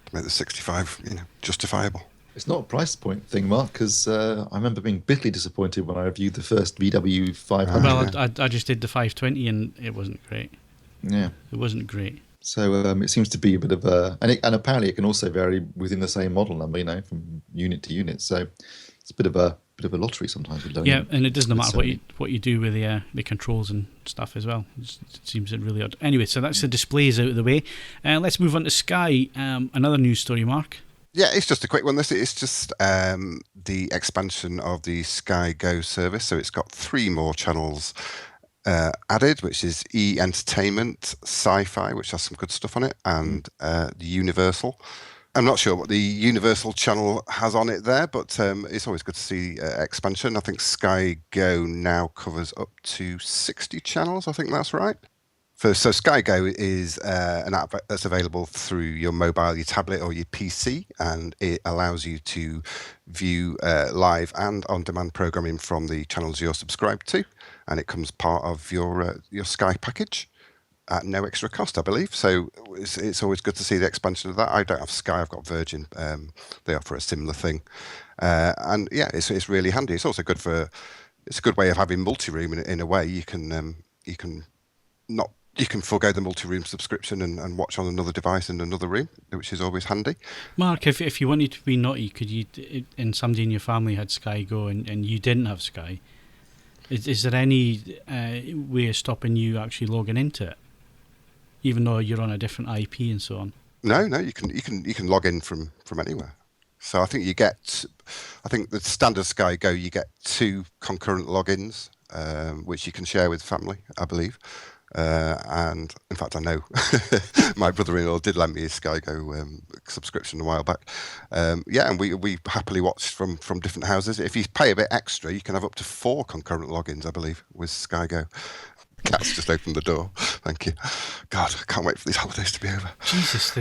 to make the 65, justifiable. It's not a price point thing, Mark, because I remember being bitterly disappointed when I reviewed the first VW 500. Well, I just did the 520 and it wasn't great. Yeah. It wasn't great. So it seems to be a bit of a... And apparently it can also vary within the same model number, from unit to unit. So it's a bit of a lottery sometimes. Yeah, and it doesn't matter what you do with the controls and stuff as well. It seems really odd. Anyway, so that's the displays out of the way. Let's move on to Sky. Another news story, Mark. Yeah, it's just a quick one. This is just the expansion of the Sky Go service. So it's got 3 more channels added, which is E-Entertainment, Sci-Fi, which has some good stuff on it, and the Universal. I'm not sure what the Universal channel has on it there, but it's always good to see expansion. I think Sky Go now covers up to 60 channels. I think that's right. So Sky Go is an app that's available through your mobile, your tablet, or your PC, and it allows you to view live and on-demand programming from the channels you're subscribed to, and it comes part of your Sky package at no extra cost, I believe. So it's always good to see the expansion of that. I don't have Sky, I've got Virgin. They offer a similar thing, and yeah, it's really handy. It's also good it's a good way of having multi-room in a way. You can forego the multi-room subscription and watch on another device in another room, which is always handy. Mark, if you wanted to be naughty, could you, and somebody in your family had Sky Go and you didn't have Sky, is there any way of stopping you actually logging into it, even though you're on a different IP and so on? No, you can log in from anywhere. So I think the standard Sky Go, you get 2 concurrent logins. which you can share with family, I believe. And in fact, I know my brother-in-law did lend me his Sky Go subscription a while back. And we happily watched from different houses. If you pay a bit extra, you can have up to 4 concurrent logins, I believe, with Sky Go. Cat's just opened the door. Thank you. God, I can't wait for these holidays to be over. Jesus,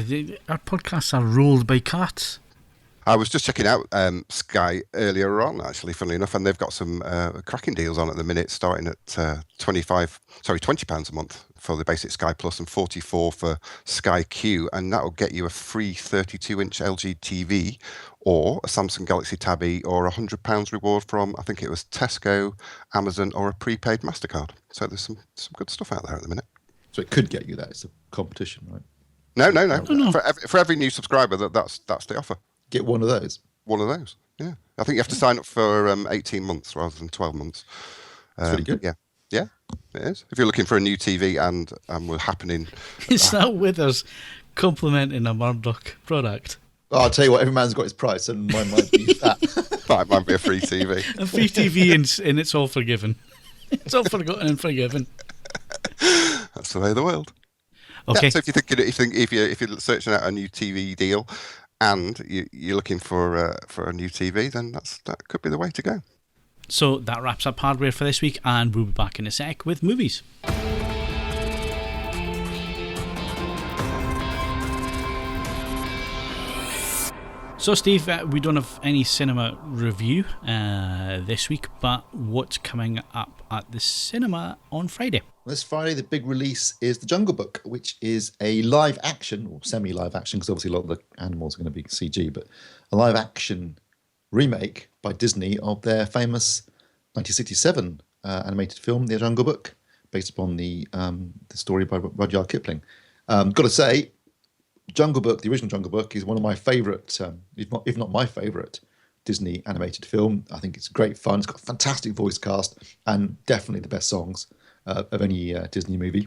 our podcasts are ruled by cats. I was just checking out Sky earlier on, actually, funnily enough, and they've got some cracking deals on at the minute, starting at £20 a month for the basic Sky Plus and $44 for Sky Q, and that will get you a free 32-inch LG TV or a Samsung Galaxy Tab E or £100 reward from, I think it was Tesco, Amazon, or a prepaid MasterCard. So there's some good stuff out there at the minute. So it could get you that. It's a competition, right? No. no. For every new subscriber, that's the offer. Get one of those. One of those, yeah. I think you have to sign up for 18 months rather than 12 months. That's pretty good. Yeah, it is. If you're looking for a new TV and we're happening... Is that Withers complimenting a Murdoch product? Oh, I'll tell you what, every man's got his price, and mine might be that. might be a free TV. A free TV and it's all forgiven. It's all forgotten and forgiven. That's the way of the world. Okay. Yeah, so if you're searching out a new TV deal and you're looking for a new TV, then that could be the way to go. So that wraps up hardware for this week, and we'll be back in a sec with movies. So, Steve, we don't have any cinema review this week, but what's coming up at the cinema on Friday? This Friday, the big release is The Jungle Book, which is a live action, or semi-live action, because obviously a lot of the animals are going to be CG, but a live action remake by Disney of their famous 1967 animated film, The Jungle Book, based upon the story by Rudyard Kipling. Got to say, Jungle Book, the original Jungle Book, is one of my favourite, if not my favourite, Disney animated film. I think it's great fun. It's got a fantastic voice cast and definitely the best songs of any Disney movie,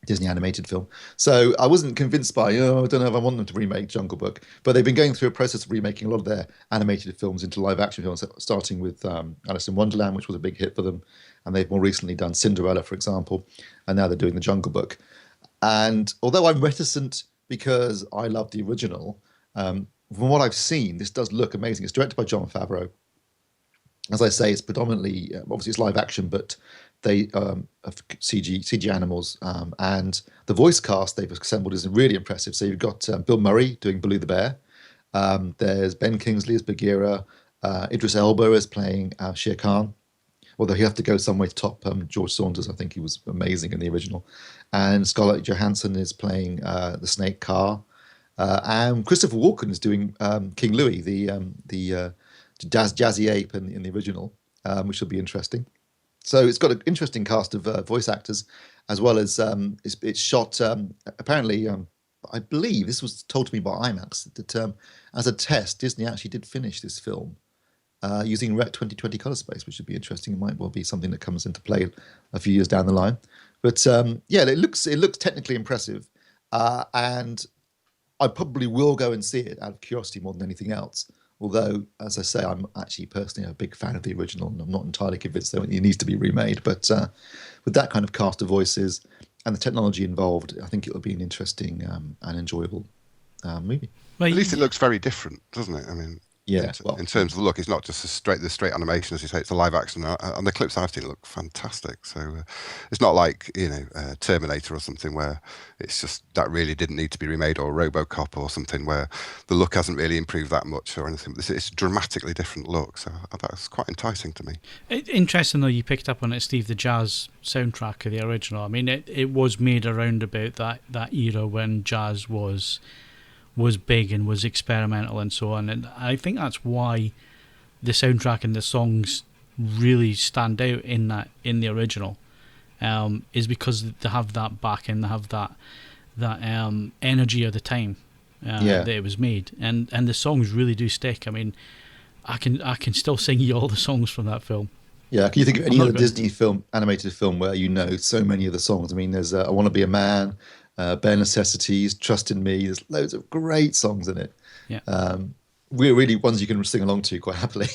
Disney animated film. So I wasn't convinced by, I don't know if I want them to remake Jungle Book, but they've been going through a process of remaking a lot of their animated films into live action films, starting with Alice in Wonderland, which was a big hit for them, and they've more recently done Cinderella, for example, and now they're doing The Jungle Book. And although I'm reticent because I love the original, from what I've seen, this does look amazing. It's directed by Jon Favreau. As I say, it's predominantly, obviously it's live action, but they have CG animals, and the voice cast they've assembled is really impressive. So you've got Bill Murray doing Baloo the Bear. There's Ben Kingsley as Bagheera. Idris Elba is playing Shere Khan. Although he have to go some way to top George Saunders. I think he was amazing in the original. And Scarlett Johansson is playing the snake Car. And Christopher Walken is doing King Louis, the jazzy ape in the original, which will be interesting. So it's got an interesting cast of voice actors, as well as it's shot, apparently, I believe this was told to me by IMAX, that as a test, Disney actually did finish this film using Rec 2020 colour space, which would be interesting. It might well be something that comes into play a few years down the line. But it looks technically impressive, and I probably will go and see it out of curiosity more than anything else. Although, as I say, I'm actually personally a big fan of the original, and I'm not entirely convinced that it needs to be remade. But with that kind of cast of voices and the technology involved, I think it will be an interesting and enjoyable movie. Well, At least it looks very different, doesn't it? I mean, yeah. In terms of the look, it's not just the straight animation, as you say. It's a live action, and the clips I've seen look fantastic. So it's not like Terminator or something where it's just that really didn't need to be remade, or RoboCop or something where the look hasn't really improved that much or anything. It's a dramatically different look, so that's quite enticing to me. Interesting though, you picked up on it, Steve. The jazz soundtrack of the original. I mean, it was made around about that era when jazz was big and was experimental and so on, and I think that's why the soundtrack and the songs really stand out in the original, is because they have that back and they have that energy of the time that it was made, and the songs really do stick. I mean, I can still sing you all the songs from that film. Yeah, can you think of any other Disney animated film where you know so many of the songs? I mean, there's I Want to Be a Man, Bare Necessities, Trust in Me. There's loads of great songs in it. Yeah, we're really ones you can sing along to quite happily.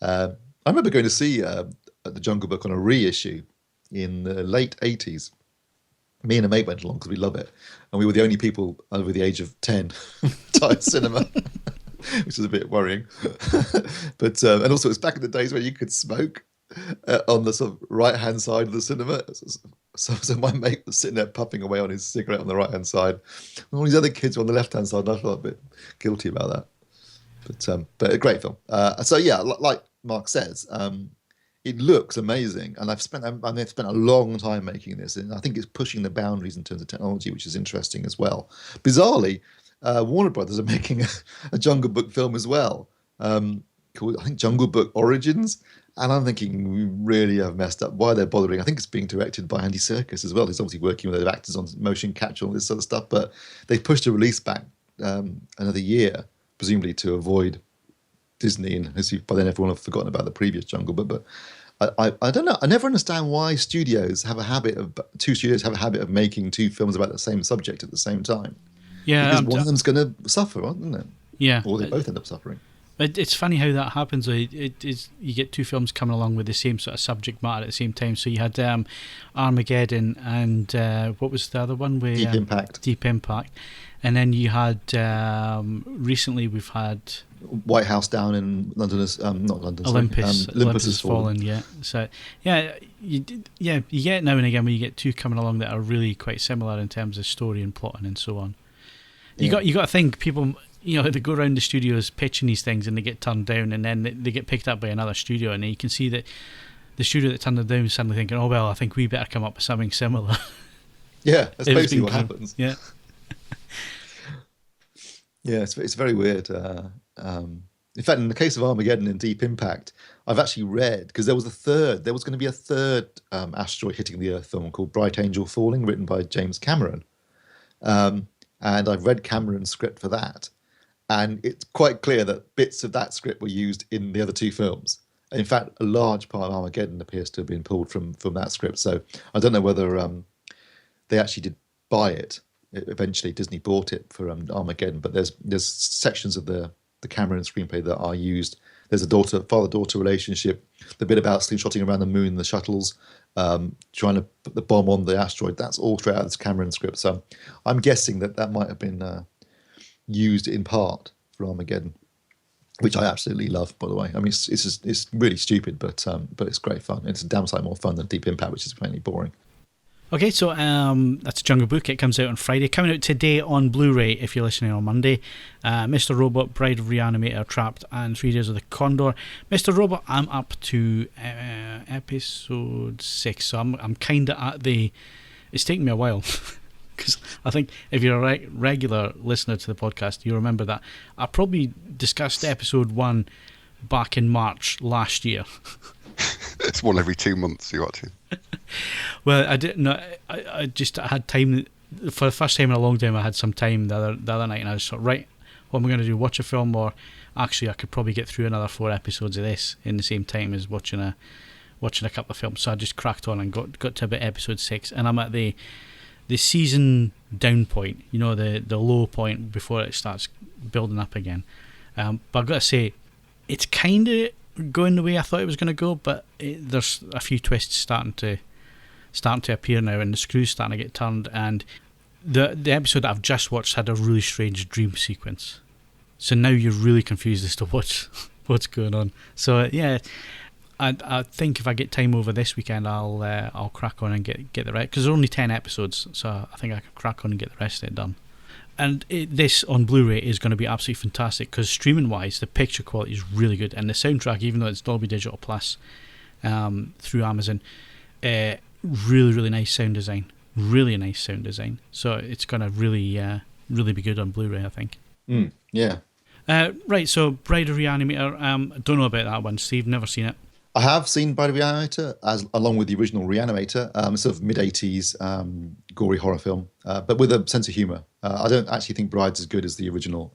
I remember going to see at the Jungle Book on a reissue in the late 80s. Me and a mate went along because we love it. And we were the only people over the age of 10 entire cinema, which is a bit worrying. But and also, it's back in the days where you could smoke on the sort of right-hand side of the cinema. So my mate was sitting there puffing away on his cigarette on the right-hand side. And all these other kids were on the left-hand side, and I felt a bit guilty about that. But a great film. So yeah, like Mark says, it looks amazing, and I've spent a long time making this, and I think it's pushing the boundaries in terms of technology, which is interesting as well. Bizarrely, Warner Brothers are making a Jungle Book film as well, called, I think, Jungle Book Origins, and I'm thinking we really have messed up. Why they're bothering? I think it's being directed by Andy Serkis as well. He's obviously working with other actors on motion capture and all this sort of stuff, but they pushed the release back another year, presumably to avoid Disney, and by then everyone have forgotten about the previous Jungle Book. But I don't know. I never understand why two studios have a habit of making two films about the same subject at the same time. Yeah, because one of them's going to suffer, isn't it? Yeah, or they both end up suffering. It's funny how that happens. It is, you get two films coming along with the same sort of subject matter at the same time. So you had Armageddon and what was the other one? Deep Impact. Deep Impact. And then you had recently we've had White House Down in London is not London. Olympus. Sorry. Olympus has fallen. Yeah. So you get now and again when you get two coming along that are really quite similar in terms of story and plotting and so on. You got to think people. They go around the studios pitching these things and they get turned down, and then they get picked up by another studio, and you can see that the studio that turned them down is suddenly thinking, oh well, I think we better come up with something similar. Yeah, that's basically what happens. Yeah. Yeah, it's very weird. In fact, in the case of Armageddon and Deep Impact, I've actually read, because there was going to be a third asteroid hitting the Earth film called Bright Angel Falling, written by James Cameron. And I've read Cameron's script for that. And it's quite clear that bits of that script were used in the other two films. And in fact, a large part of Armageddon appears to have been pulled from that script. So I don't know whether they actually did buy it. Eventually, Disney bought it for Armageddon. But there's sections of the Cameron screenplay that are used. There's a father-daughter relationship. The bit about slingshotting around the moon, the shuttles, trying to put the bomb on the asteroid. That's all straight out of this Cameron script. So I'm guessing that might have been used in part for Armageddon, which I absolutely love, by the way. I mean, it's really stupid, but it's great fun. It's a damn sight more fun than Deep Impact, which is plainly boring. Okay, so that's Jungle Book. It comes out on Friday. Coming out today on Blu-ray if you're listening on Monday. Mr. Robot, Bride of Re-Animator, Trapped, and 3 Days of the Condor. Mr. Robot, I'm up to episode 6, so I'm kind of at the... It's taken me a while. Because I think if you're a regular listener to the podcast, you remember that I probably discussed episode 1 back in March last year. It's one every 2 months you got to. Well, I didn't know. I had time for the first time in a long time. I had some time the other night, and I was sort of, right, what am I going to do? Watch a film, or actually, I could probably get through another 4 episodes of this in the same time as watching a couple of films. So I just cracked on and got to about episode 6, and I'm at the season down point, the low point before it starts building up again. But I've got to say, it's kind of going the way I thought it was going to go, but there's a few twists starting to appear now, and the screws starting to get turned. And the episode that I've just watched had a really strange dream sequence, so now you're really confused as to what's going on. So yeah, I think if I get time over this weekend, I'll crack on and get the rest, because there's only 10 episodes, so I think I can crack on and get the rest of it done. And this on Blu-ray is going to be absolutely fantastic, because streaming-wise, the picture quality is really good, and the soundtrack, even though it's Dolby Digital Plus through Amazon, really, really nice sound design. Really nice sound design. So it's going to really be good on Blu-ray, I think. Yeah. Right, so Bride of Re-Animator, don't know about that one, Steve, never seen it. I have seen Bride of Re-Animator along with the original Re-Animator, sort of mid-80s gory horror film, but with a sense of humour. I don't actually think Bride's as good as the original,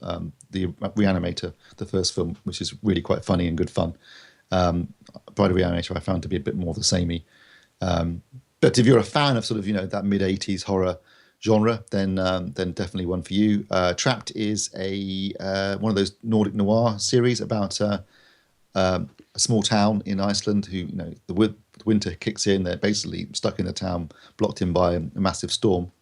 the Re-Animator, the first film, which is really quite funny and good fun. Bride of Re-Animator I found to be a bit more of the samey. But if you're a fan of sort of, that mid-80s horror genre, then definitely one for you. Trapped is one of those Nordic noir series about a small town in Iceland who, the winter kicks in. They're basically stuck in a town, blocked in by a massive storm,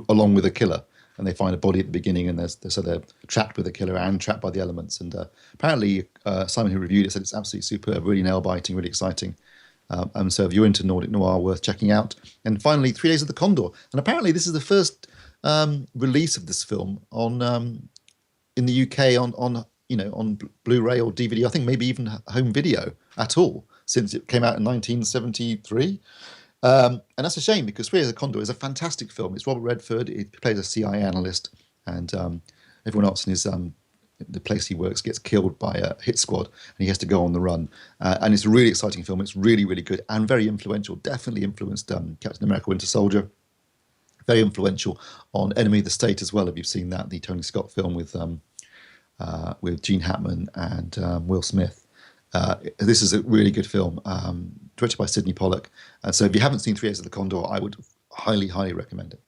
along with a killer. And they find a body at the beginning, and so they're trapped with a killer and trapped by the elements. And apparently, Simon, who reviewed it, said it's absolutely superb, really nail-biting, really exciting. And so if you're into Nordic noir, worth checking out. And finally, 3 Days of the Condor. And apparently this is the first release of this film on in the UK on Blu-ray or DVD, I think maybe even home video at all, since it came out in 1973. And that's a shame, because 3 Days of the Condor is a fantastic film. It's Robert Redford. He plays a CIA analyst, and everyone else in his the place he works gets killed by a hit squad, and he has to go on the run. And it's a really exciting film. It's really, really good and very influential. Definitely influenced Captain America: Winter Soldier. Very influential on Enemy of the State as well. If you've seen that, the Tony Scott film with Gene Hackman and Will Smith. This is a really good film, directed by Sidney Pollack. And so if you haven't seen 3 Days of the Condor, I would highly, highly recommend it.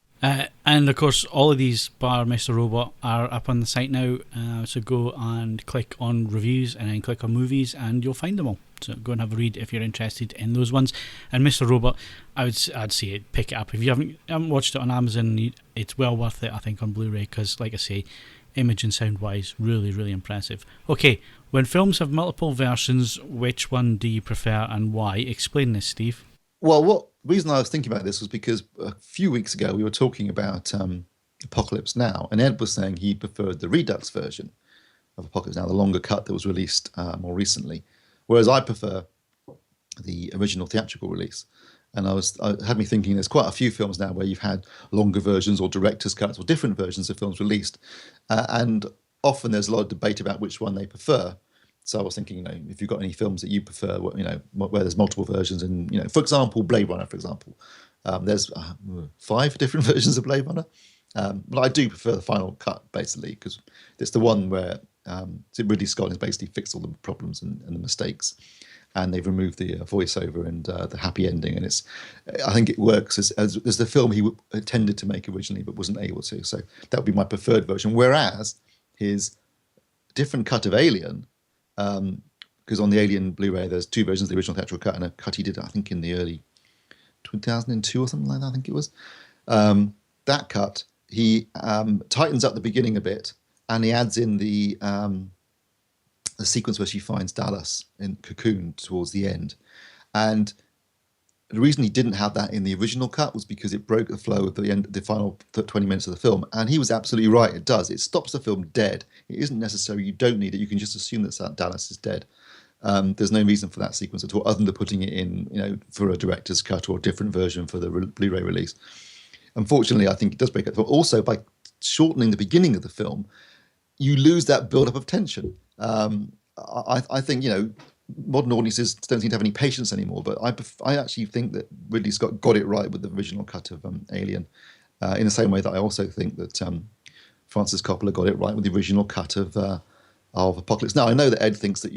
And of course, all of these, bar Mr. Robot, are up on the site now. So go and click on reviews and then click on movies, and you'll find them all. So go and have a read if you're interested in those ones. And Mr. Robot, I'd say it, pick it up. If you haven't watched it on Amazon, it's well worth it, I think, on Blu-ray, because, like I say, image and sound wise, really, really impressive. Okay, when films have multiple versions, which one do you prefer and why? Explain this, Steve. Well, the reason I was thinking about this was because a few weeks ago we were talking about Apocalypse Now, and Ed was saying he preferred the Redux version of Apocalypse Now, the longer cut that was released more recently, whereas I prefer the original theatrical release. And it had me thinking there's quite a few films now where you've had longer versions or director's cuts or different versions of films released. And often there's a lot of debate about which one they prefer. So I was thinking, if you've got any films that you prefer, where there's multiple versions, and, for example, Blade Runner, for example. There's 5 different versions of Blade Runner. But I do prefer the final cut, basically, because it's the one where Ridley Scott has basically fixed all the problems and the mistakes. And they've removed the voiceover and the happy ending, and I think it works as the film he intended to make originally, but wasn't able to. So that would be my preferred version. Whereas his different cut of Alien, because on the Alien Blu-ray there's 2 versions: the original theatrical cut and a cut he did, I think, in the early 2002 or something like that. I think it was that cut. He tightens up the beginning a bit, and he adds in the sequence where she finds Dallas in Cocoon towards the end. And the reason he didn't have that in the original cut was because it broke the flow of the final 20 minutes of the film. And he was absolutely right. It does. It stops the film dead. It isn't necessary. You don't need it. You can just assume that Dallas is dead. There's no reason for that sequence at all, other than putting it in, for a director's cut or a different version for the Blu-ray release. Unfortunately, I think it does break it. But also, by shortening the beginning of the film, you lose that build-up of tension. I think, modern audiences don't seem to have any patience anymore, but I actually think that Ridley Scott got it right with the original cut of Alien, in the same way that I also think that Francis Coppola got it right with the original cut of Apocalypse Now. I know that Ed thinks that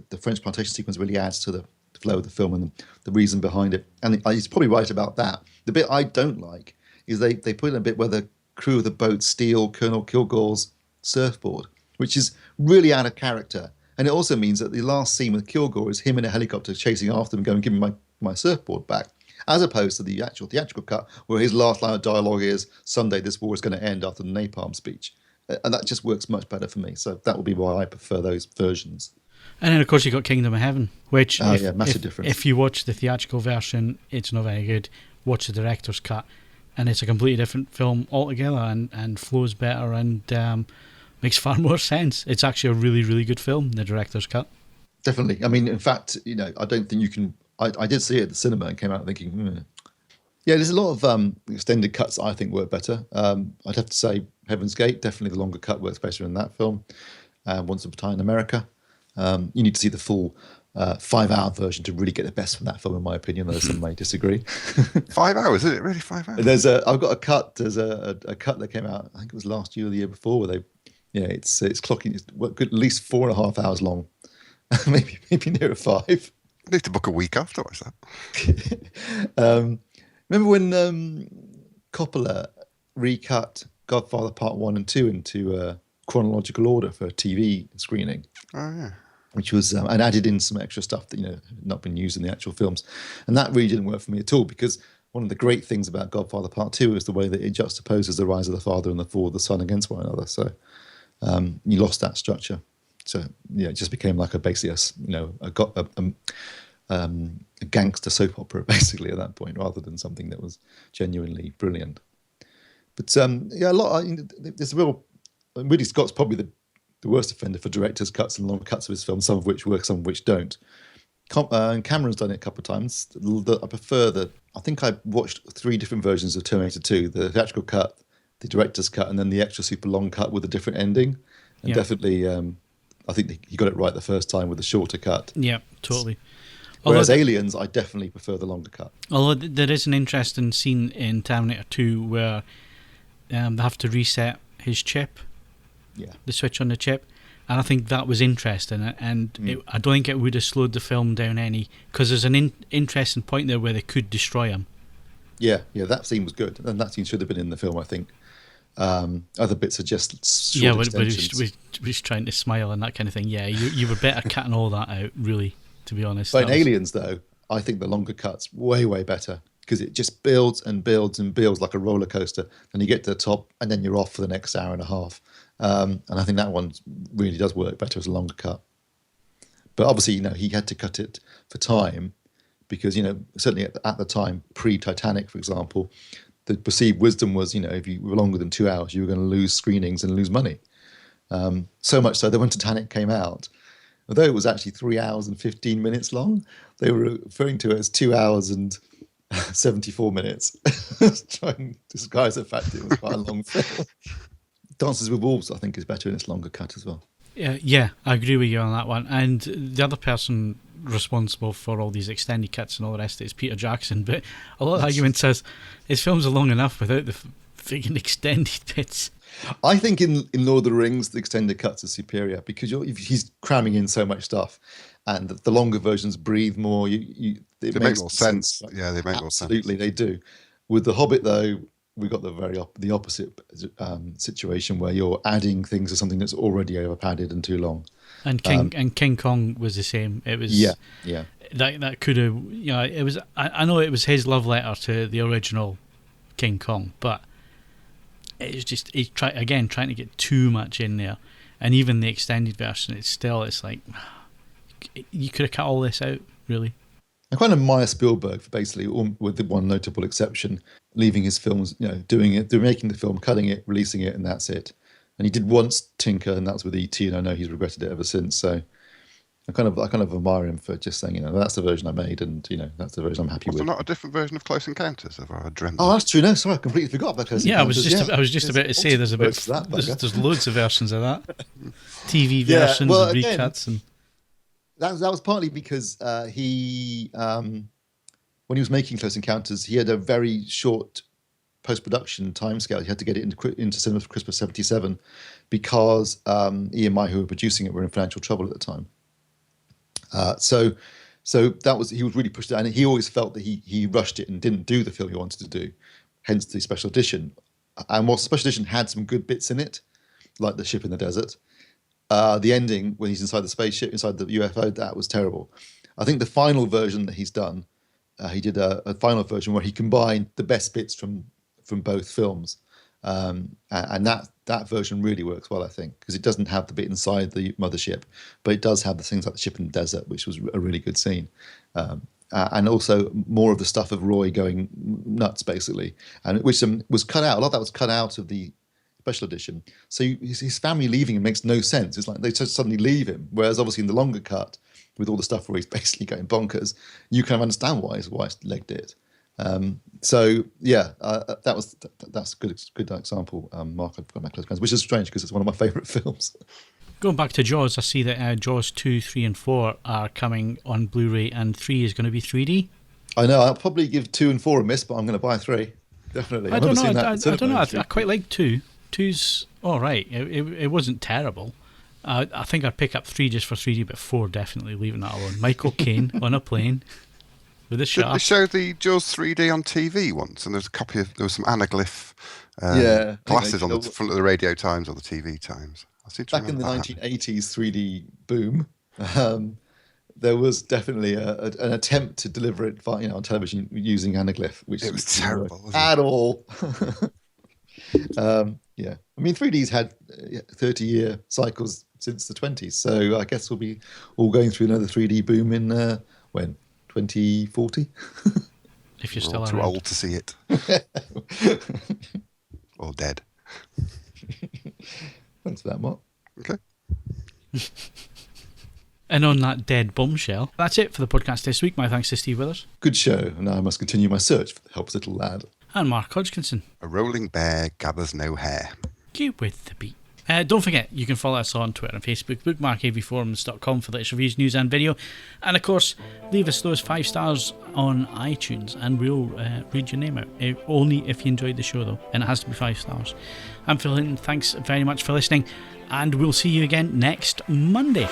the French plantation sequence really adds to the flow of the film and the reason behind it, and he's probably right about that. The bit I don't like is they put in a bit where the crew of the boat steal Colonel Kilgore's surfboard, which is really out of character. And it also means that the last scene with Kilgore is him in a helicopter chasing after them, going, "Give me my surfboard back," as opposed to the actual theatrical cut, where his last line of dialogue is, "Someday this war is going to end," after the napalm speech. And that just works much better for me. So that would be why I prefer those versions. And then, of course, you got Kingdom of Heaven, which, massive difference. If you watch the theatrical version, it's not very good. Watch the director's cut, and it's a completely different film altogether, and flows better and makes far more sense. It's actually a really, really good film, the director's cut. Definitely. I mean, in fact, I don't think you can... I did see it at the cinema and came out thinking, Yeah, there's a lot of extended cuts I think work better. I'd have to say Heaven's Gate, definitely the longer cut works better in that film. Once Upon a Time in America. You need to see the full 5-hour version to really get the best from that film, in my opinion, though some may disagree. 5 hours, is it really 5 hours? I've got a cut. There's a cut that came out, I think it was last year or the year before, where it's clocking, it's at least 4.5 hours long, maybe nearer 5. I need to book a week after, what's that? Remember when Coppola recut Godfather Part 1 and 2 into chronological order for a TV screening? Oh, yeah. which was and added in some extra stuff that had not been used in the actual films, and that really didn't work for me at all, because one of the great things about Godfather Part 2 is the way that it juxtaposes the rise of the father and the fall of the son against one another. So you lost that structure. So it just became like basically a gangster soap opera basically at that point, rather than something that was genuinely brilliant. But a lot. There's Ridley Scott's probably the worst offender for director's cuts and long cuts of his films, some of which work, some of which don't. Cameron's done it a couple of times. I prefer I think I watched 3 different versions of Terminator 2: the theatrical cut, the director's cut, and then the extra super long cut with a different ending. And definitely, I think he got it right the first time with the shorter cut. Yeah, totally. Whereas Aliens, I definitely prefer the longer cut. Although there is an interesting scene in Terminator 2 where they have to reset his chip, the switch on the chip, and I think that was interesting, and I don't think it would have slowed the film down any, because there's an interesting point there where they could destroy him. Yeah, that scene was good, and that scene should have been in the film, I think. Other bits are just short extensions. But he's trying to smile and that kind of thing. Yeah, you were better cutting all that out, really, to be honest. But in Aliens, though, I think the longer cut's way, way better, because it just builds and builds and builds like a roller coaster. Then you get to the top, and then you're off for the next hour and a half. And I think that one really does work better as a longer cut. But obviously, he had to cut it for time, because, certainly at the time, pre-Titanic, for example, the perceived wisdom was, if you were longer than 2 hours, you were going to lose screenings and lose money. So much so that when Titanic came out, although it was actually 3 hours and 15 minutes long, they were referring to it as 2 hours and 74 minutes, trying to disguise the fact it was quite a long film. Dances with Wolves, I think, is better in its longer cut as well. Yeah, I agree with you on that one. And the other person responsible for all these extended cuts and all the rest of it is Peter Jackson, but a lot of argument says his films are long enough without the freaking extended bits. I think in Lord of the Rings, the extended cuts are superior, because he's cramming in so much stuff, and the longer versions breathe more. They make more sense. Yeah, they make more sense. Absolutely, they do. With The Hobbit, though, we got the opposite situation, where you're adding things to something that's already over padded and too long. And King Kong was the same. It was that could have it was. I know it was his love letter to the original King Kong, but it's just he's trying to get too much in there, and even the extended version, it's like you could have cut all this out, really. I kind of admire Spielberg for basically, with the one notable exception, leaving his films, making the film, cutting it, releasing it, and that's it. And he did once tinker, and that was with E.T., and I know he's regretted it ever since. So I kind of admire him for just saying, that's the version I made, and that's the version I'm happy with. Was there not a different version of Close Encounters? Have I dreamt? Oh, that's true. No, sorry, I completely forgot about Close Encounters. I was just about to say there's loads of versions of that, TV versions and recuts and. That was partly because when he was making Close Encounters, he had a very short post-production timescale. He had to get it into cinema for Christmas '77 because EMI, who were producing it, were in financial trouble at the time. So he was really pushed down, and he always felt that he rushed it and didn't do the film he wanted to do. Hence the special edition. And whilst the special edition had some good bits in it, like the ship in the desert, the ending when he's inside the spaceship, inside the UFO, that was terrible. I think the final version that he's done, he did a final version where he combined the best bits from both films, and that version really works well, I think, because it doesn't have the bit inside the mothership, but it does have the things like the ship in the desert, which was a really good scene, and also more of the stuff of Roy going nuts, basically, and which was cut out. A lot of that was cut out of the special edition. So his family leaving him makes no sense. It's like they just suddenly leave him. Whereas obviously in the longer cut, with all the stuff where he's basically going bonkers, you kind of understand why his wife legged it. That's a good example. Mark, I've got my Close Encounters, which is strange because it's one of my favourite films. Going back to Jaws, I see that Jaws 2, 3 and 4 are coming on Blu-ray, and 3 is going to be 3D. I know, I'll probably give 2 and 4 a miss, but I'm going to buy 3. Definitely. I don't know. I quite like 2. 2's all right. It wasn't terrible. I think I'd pick up 3 just for 3D, but 4 definitely leaving that alone. Michael Caine on a plane with a shark. They showed the Jaws 3D on TV once, and there was some anaglyph glasses on the front of the Radio Times or the TV Times. Back in the 1980s 3D boom, there was definitely an attempt to deliver it on television using anaglyph, which It was terrible, wasn't it? at all. Yeah, I mean 3D's had 30-year cycles since the 20s, so I guess we'll be all going through another 3D boom in when 2040. If you're We're still all too around. old to see it. Or dead. Thanks for that, Mark. Okay. And on that dead bombshell, that's it for the podcast this week. My thanks to Steve Withers. Good show. Now I must continue my search for the helpless little lad. And Mark Hodgkinson. A rolling bear gathers no hair. Keep with the beat. Don't forget, you can follow us on Twitter and Facebook, bookmark AVForums.com for the latest reviews, news and video. And of course, leave us those 5 stars on iTunes and we'll read your name out. Only if you enjoyed the show though, and it has to be 5 stars. I'm Phil Hinton, thanks very much for listening, and we'll see you again next Monday.